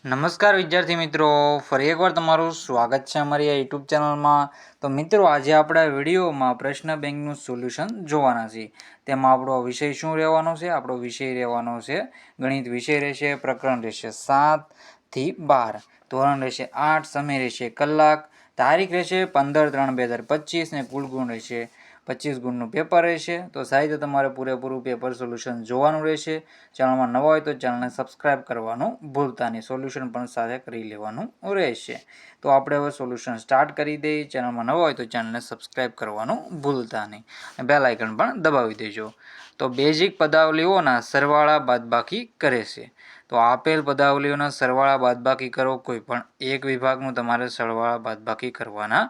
નમસ્કાર વિદ્યાર્થી મિત્રો, ફરી એકવાર તમારું સ્વાગત છે અમારી આ યુટ્યુબ ચેનલમાં. તો મિત્રો, આજે આપણે વિડીયોમાં પ્રશ્ન બેંકનું સોલ્યુશન જોવાના છીએ. તેમાં આપણો વિષય શું રહેવાનો છે? આપણો વિષય રહેવાનો છે ગણિત વિષય રહેશે. પ્રકરણ રહેશે 7 થી 12, ધોરણ રહેશે 8, સમય રહેશે કલાક, તારીખ રહેશે 15/3/2025 ને કુલ ગુણ રહેશે 25 ગુણનું પેપર રહેશે. તો સાહિત્ય તમારે પૂરેપૂરું પેપર સોલ્યુશન જોવાનું રહેશે. ચેનલમાં નવા હોય તો ચેનલને સબસ્ક્રાઇબ કરવાનું ભૂલતા નહીં. સોલ્યુશન પણ સાથે કરી લેવાનું રહેશે. તો આપણે હવે સોલ્યુશન સ્ટાર્ટ કરી દઈએ. ચેનલમાં નવા હોય તો ચેનલને સબસ્ક્રાઇબ કરવાનું ભૂલતા નહીં. બેલ આઇકન પણ દબાવી દેજો. તો બેઝિક પદાવલીઓના સરવાળા બાદબાકી કરે છે. તો આપેલ પદાવલીઓના સરવાળા બાદબાકી કરો. કોઈ પણ એક વિભાગનું તમારે સરવાળા બાદબાકી કરવાના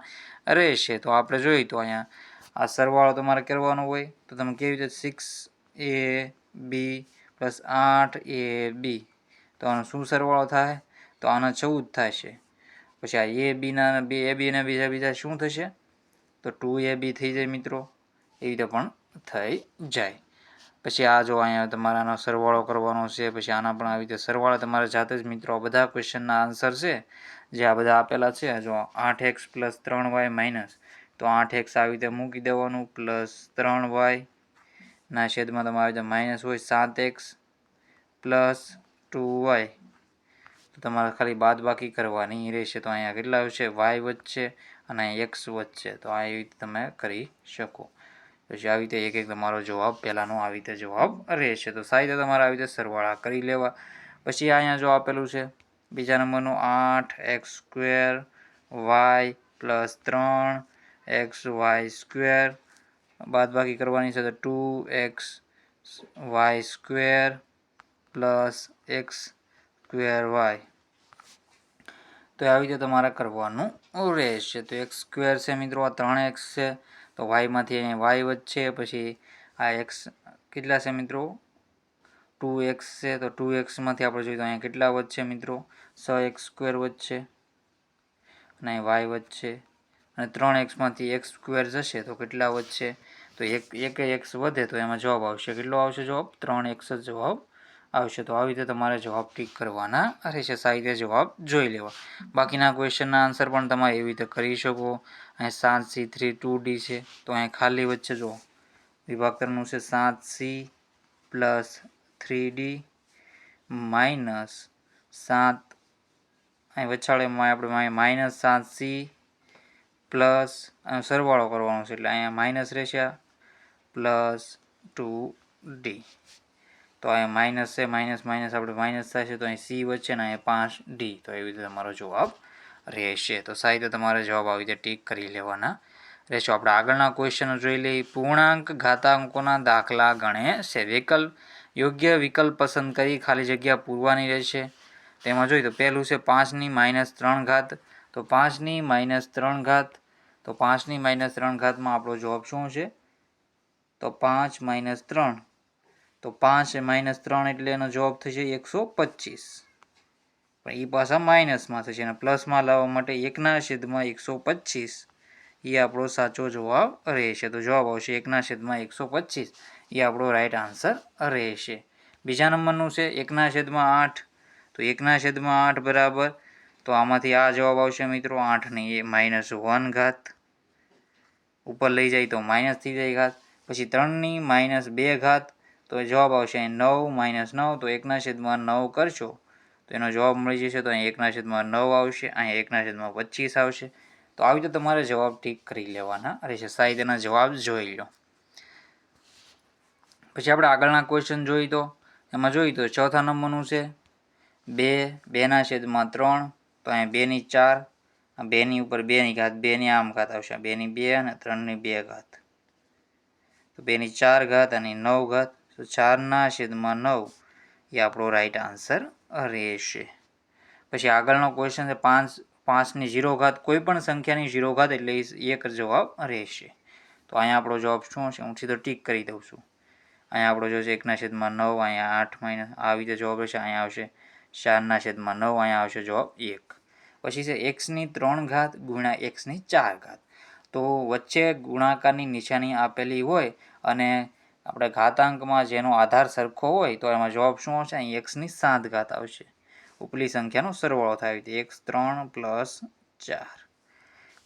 રહેશે. તો આપણે જોઈએ તો અહીંયા આ સરવાળો તમારે કરવાનો હોય તો તમે કેવી રીતે 6ab + 8ab, તો આનો શું સરવાળો થાય? તો આનો 14 થશે. પછી આ ab ના બીજા શું થશે? તો 2ab થઈ જાય મિત્રો. એ રીતે પણ થઈ જાય. પછી આ જો અહીંયા તમારે આનો સરવાળો કરવાનો છે. પછી આના પણ આવી રીતે સરવાળા તમારે જાતે જ મિત્રો બધા ક્વેશ્ચનના આન્સર છે જે આ બધા આપેલા છે. જો 8x + 3y - તો 8x આવી રીતે મૂકી દેવાનું, +3y ના છેદમાં તમારે આવી રીતે માઇનસ હોય 7x + 2y. તો તમારે ખાલી બાદબાકી કરવાની રહેશે. તો અહીંયા કેટલા આવશે? y વચ્ચે અને x વચ્ચે. તો આ એવી રીતે તમે કરી શકો. પછી આવી રીતે એક તમારો જવાબ પહેલાંનો આવી રીતે જવાબ રહેશે. તો સાહિત્ય તમારે આવી રીતે સરવાળા કરી લેવા. પછી અહીંયા જો આપેલું છે બીજા નંબરનું 8x² y + 3xy², બાદબાકી કરવાની છે તો 2xy² + x²y. તો આવી રીતે તમારે કરવાનું રહેશે. તો x² છે મિત્રો, આ 3x છે તો yમાંથી અહીંયા y વચ્ચે. પછી આ x કેટલા છે મિત્રો? 2x છે તો 2xમાંથી આપણે જોઈએ તો અહીંયા કેટલા વચ્ચે મિત્રો? 6x² વચ્ચે અને y વચ્ચે. અને 3xમાંથી x² જશે તો કેટલા વચ્ચે? તો એક x વધે તો એમાં જવાબ આવશે. કેટલો આવશે જવાબ? 3x જ જવાબ આવશે. તો આવી રીતે તમારે જવાબ ટીક કરવાના રહેશે. સાહિત્ય જવાબ જોઈ લેવા. બાકીના ક્વેશ્ચનના આન્સર પણ તમે એવી રીતે કરી શકો. અહીં 7c 3 2d છે તો અહીં ખાલી વચ્ચે જો વિભાગ કરવાનું છે 7c + 3d - 7, અહીં વછાળેમાં આપણે -7c પ્લસ સરવાળો કરવાનો છે એટલે અહીંયા માઇનસ રહેશે +2d. તો અહીંયા માઇનસ છે, માઇનસ આપણે માઇનસ થશે તો અહીં c વચ્ચે ને અહીંયા 5d. તો એવી રીતે તમારો જવાબ રહેશે. તો સાહિત્ય તમારે જવાબ આવી રીતે ટીક કરી લેવાના રહેશે. આપણે આગળના ક્વેશ્ચનો જોઈ લઈએ. પૂર્ણાંક ઘાતાંકોના દાખલા ગણે છે. યોગ્ય વિકલ્પ પસંદ કરી ખાલી જગ્યા પૂરવાની રહેશે. તેમાં જોઈએ તો પહેલું છે 5ની -3 તો 5ની -3, તો 5ની -3 આપણો જવાબ શું છે? તો 5 - 3, તો 5 - 3 એટલે એનો જવાબ થશે 125. પણ એ પાછા માઇનસમાં થશે અને પ્લસમાં લાવવા માટે 1/125 એ આપણો સાચો જવાબ રહેશે. તો જવાબ આવશે 1/125. એ આપણો રાઈટ આન્સર રહેશે. બીજા નંબરનું છે 1/8, તો 1/8 બરાબર, તો આમાંથી આ જવાબ આવશે મિત્રો 8ની -1 ઉપર લઈ જાય તો માઇનસ થઈ જાય ઘાત. પછી 3ની -2, તો જવાબ આવશે 9 - 9, તો 1/9 કરશો તો એનો જવાબ મળી જશે. તો અહીં 1/9 આવશે, અહીં 1/25 આવશે. તો આવી રીતે તમારે જવાબ ટીક કરી લેવાના રહેશે. સાહિત્યના જવાબ જોઈ લો. પછી આપણે આગળના ક્વેશ્ચન જોઈ તો એમાં જોઈ તો ચોથા નંબરનું છે 2/3, તો અહીંયા 2/4, 2ની ઉપર 2ની ઘાત, 2ની આમ ઘાત આવશે, 2ની 2 અને 3ની 2 તો 2/4 અને 9, તો 4/9 એ આપણો રાઈટ આન્સર રહેશે. પછી આગળનો ક્વેશ્ચન છે 5ની 0 કોઈ પણ સંખ્યાની 0 એટલે એક જવાબ રહેશે. તો અહીંયા આપણો જવાબ શું હશે? હું સીધો ટીક કરી દઉં છું. અહીંયા આપણો જો છે 1/9, અહીંયા 8 આવી રીતે જવાબ રહેશે. અહીંયા આવશે 4/9, અહીંયા આવશે જવાબ 1. પછી છે x3 * x4, તો વચ્ચે ગુણાકારની નિશાની આપેલી હોય અને આપણે ઘાતાંકમાં જેનો આધાર સરખો હોય તો એમાં જવાબ શું આવશે? અહીં x7 આવશે. ઉપલી સંખ્યાનો સરવાળો થાય તો x 3 + 4.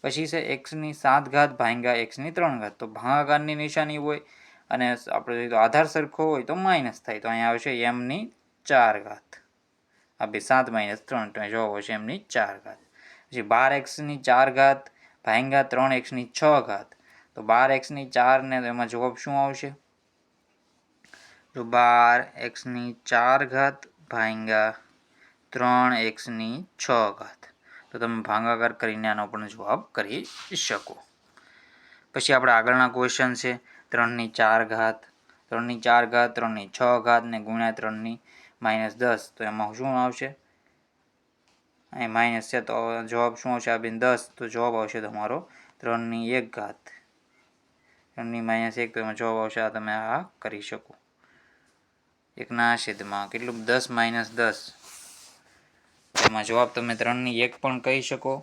પછી છે એક્સની 7 ઘાત ભાગ્યા એક્સની 3 ઘાત. તો ભાગાકારની નિશાની હોય અને આપણે જોઈએ તો આધાર સરખો હોય તો માઇનસ થાય. તો અહીંયા આવશે એમની 4 ઘાત. આ બે 7 - 3 તો જવાબ આવશે એમની 4 ઘાત. પછી 12x ની 4 ઘાત ભાગ્યા 3x ની 6 ઘાત. તો 12x ની 4 ને એમાં જવાબ શું આવશે? તો 12x ની 4 ઘાત ભાગ્યા 3x ની 6 ઘાત. તો તમે ભાગાકાર કરીને આનો પણ જવાબ કરી શકો. પછી આપણે આગળના ક્વેશ્ચન છે 3ની 4 ઘાત 3ની 4 ઘાત 3ની 6 ઘાત ને ગુણ્યા 3ની -10. તો એમાં શું આવશે? અહીં માઇનસ છે તો જવાબ શું આવશે? આ બેન 10. તો જવાબ આવશે તમારો 3ની 1 ઘાત 3ની -1. તો એમાં જવાબ આવશે. આ તમે આ કરી શકો. 1ના છેદમાં કેટલું? 10 - 10. એમાં જવાબ તમે 3ની 1 પણ કહી શકો.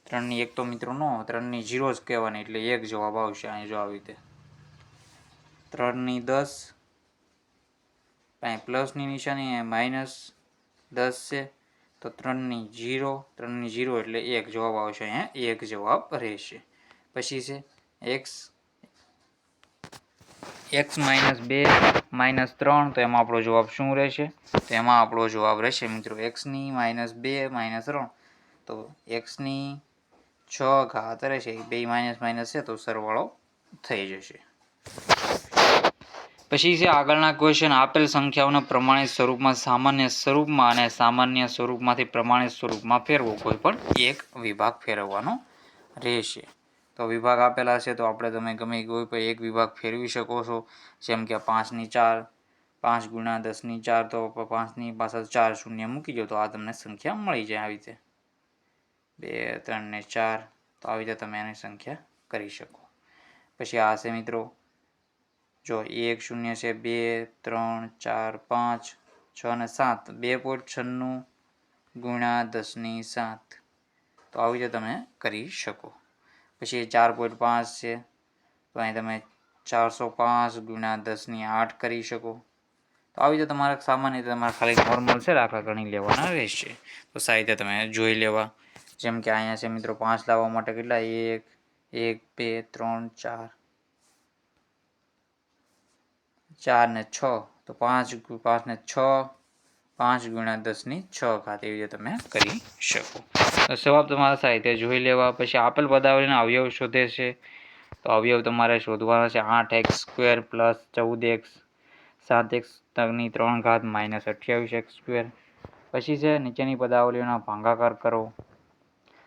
3ની 1 તો મિત્રો ન 3ની 0 જ કહેવાની એટલે 1 જવાબ આવશે. અહીં જો આવી રીતે 3ની 10 અહીં પ્લસની નિશાની -10 છે તો 3ની 0 એટલે 1 જવાબ આવશે. અહીંયા 1 જવાબ રહેશે. પછી છે x -2 -3. તો એમાં આપણો જવાબ શું રહેશે? તો એમાં આપણો જવાબ રહેશે મિત્રો x ની -2 -3. તો xની 6 ઘાત રહેશે. બે માઇનસ છે તો સરવાળો થઈ જશે. પછી છે આગળના ક્વેશ્ચન આપેલ સંખ્યાઓના પ્રમાણિત સ્વરૂપમાં સામાન્ય સ્વરૂપમાં અને સામાન્ય સ્વરૂપમાંથી પ્રમાણિત સ્વરૂપમાં ફેરવો. કોઈ પણ એક વિભાગ ફેરવવાનો રહેશે. તો વિભાગ આપેલા છે તો આપણે તમે ગમે કોઈ પણ એક વિભાગ ફેરવી શકો છો. જેમ કે 5ની 4 5 × 10ની 4. તો 5ની પાછળ 4 શૂન્ય મૂકી દો તો આ તમને સંખ્યા મળી જાય. આવી રીતે 2 3 ને 4. તો આવી રીતે તમે એની સંખ્યા કરી શકો. પછી આ છે મિત્રો જો 1 0 છે 2 3 4 5 6 ને 7 2.96 × 10ની 7. તો આવી રીતે તમે કરી શકો. પછી 4.5 છે તો અહીં તમે 405 × 10ની 8 કરી શકો. તો આવી રીતે તમારે સામાન્ય રીતે તમારે ખાલી નોર્મલ છે દાખલા ગણી લેવાના રહેશે. તો સારી રીતે તમે જોઈ લેવા. જેમ કે અહીંયા છે મિત્રો 5 લાવવા માટે કેટલા 1 1 2 3 4 4 ને 6. તો 5 ને 6 5 × 10ની 6 ઘાત. એવી રીતે તમે કરી શકો. તો જવાબ તમારે સારી રીતે જોઈ લેવા. પછી આપેલ પદાવલીના અવયવ શોધે છે. તો અવયવ તમારે શોધવાના છે 8x² + 14x 7x² -28x². પછી છે નીચેની પદાવલીઓના ભાગાકાર કરો.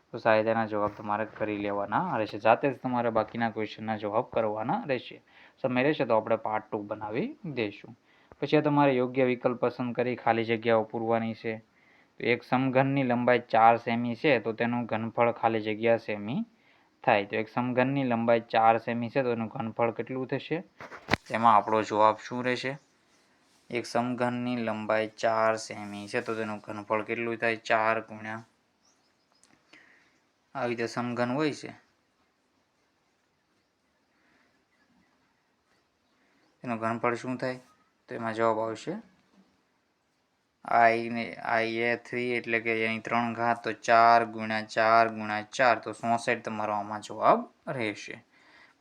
તો સારી રીતેના જવાબ તમારે કરી લેવાના રહેશે. જાતે જ તમારે બાકીના ક્વેશ્ચનના જવાબ કરવાના રહેશે. સમય રહેશે તો આપણે પાર્ટ 2 બનાવી દઈશું. પછી તમારે યોગ્ય વિકલ્પ પસંદ કરી ખાલી જગ્યાઓ પૂરવાની છે. તો એક સમઘનની લંબાઈ 4 સેમી છે તો તેનું ઘનફળ ખાલી જગ્યા સેમી થાય. તો એક સમઘનની લંબાઈ 4 સેમી છે તો એનું ઘનફળ કેટલું થશે? એમાં આપણો જવાબ શું રહેશે? એક સમઘનની લંબાઈ 4 સેમી છે તો તેનું ઘનફળ કેટલું થાય? 4 × આવી રીતે સમઘન હોય છે એનું ઘનફળ શું થાય? તો એમાં જવાબ આવશે I3 એટલે કે એની 3 ઘાત. તો 4 × 4 × 4. તો 64 તમારો આમાં જવાબ રહેશે.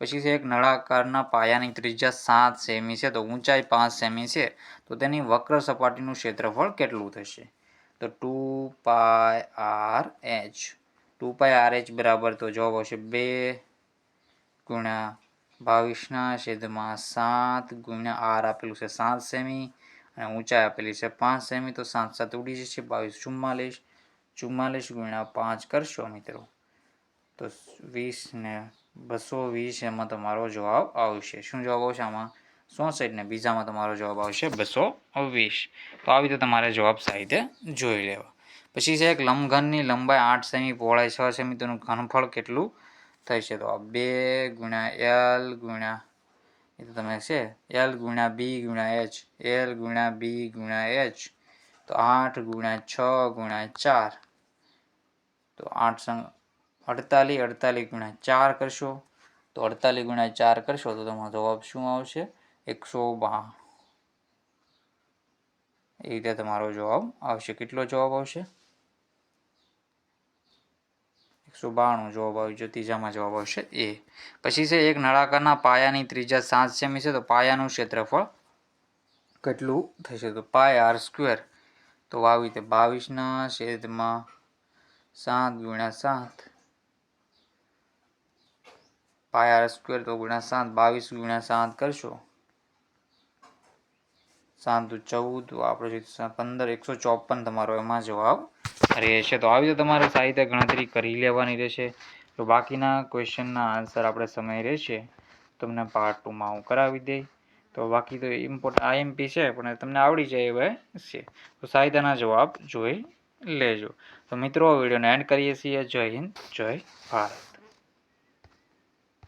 પછી છે એક નળાકારના પાયાની ત્રિજ્યા 7 સેમી છે તો ઊંચાઈ 5 સેમી છે તો તેની વક્ર સપાટીનું ક્ષેત્રફળ કેટલું થશે? તો 2πrh 2πrh બરાબર. તો જવાબ આવશે 2 × 22/7 × r આપેલું છે 7 સેમી અને ઊંચાઈ આપેલી છે 5 સેમી. તો 7 7 ઉડી જશે 22 44 × 5 કરશો મિત્રો તો 20 ને 220. એમાં તમારો જવાબ આવશે. શું જવાબ આવશે આમાં? 64 ને બીજામાં તમારો જવાબ આવશે 220. તો આવી રીતે તમારે જવાબ સારી રીતે જોઈ લેવા. પછી છે એક લંબઘનની લંબાઈ 8 સેમી પહોળાઈ 6 સેમી તેનું ઘનફળ કેટલું થશે? તો 2 × l એ તો તમે છે l × b × h l × b × h. તો 8 × 6 × 4. તો 8 48 48 × 4 કરશો તો 48 × 4 કરશો તો તમારો જવાબ શું આવશે? એ રીતે તમારો જવાબ આવશે. કેટલો જવાબ આવશે? 192 જવાબ આવી ગયો. ત્રીજામાં જવાબ આવશે એ. પછી છે એક નળાકારના પાયાની ત્રિજ્યા 7 સેમી છે તો પાયાનું ક્ષેત્રફળ કેટલું થશે? તો પાય આર સ્ક્વેર. તો આવી રીતે 22/7 પાય આર સ્ક્વેર તો ગુણ્યા 7, 22 × 7 કરશો 7 × 14, આપણે 15, 154 તમારો એમાં જવાબ રહેશે. તો આવી રીતે તમારે સાહિત્ય ગણતરી કરી લેવાની રહેશે. તો બાકીના ક્વેશ્ચનના આન્સર આપણે સમય રહેશે તમને પાર્ટ 2માં હું કરાવી દઈ. તો બાકી તો ઇમ્પોર્ટન્ટ આઈએમપી છે પણ તમને આવડી જાય એવા છે. તો સાહિત્યના જવાબ જોઈ લેજો. તો મિત્રો વિડીયોને એન્ડ કરીએ છીએ. જય હિન્દ, જય ભારત.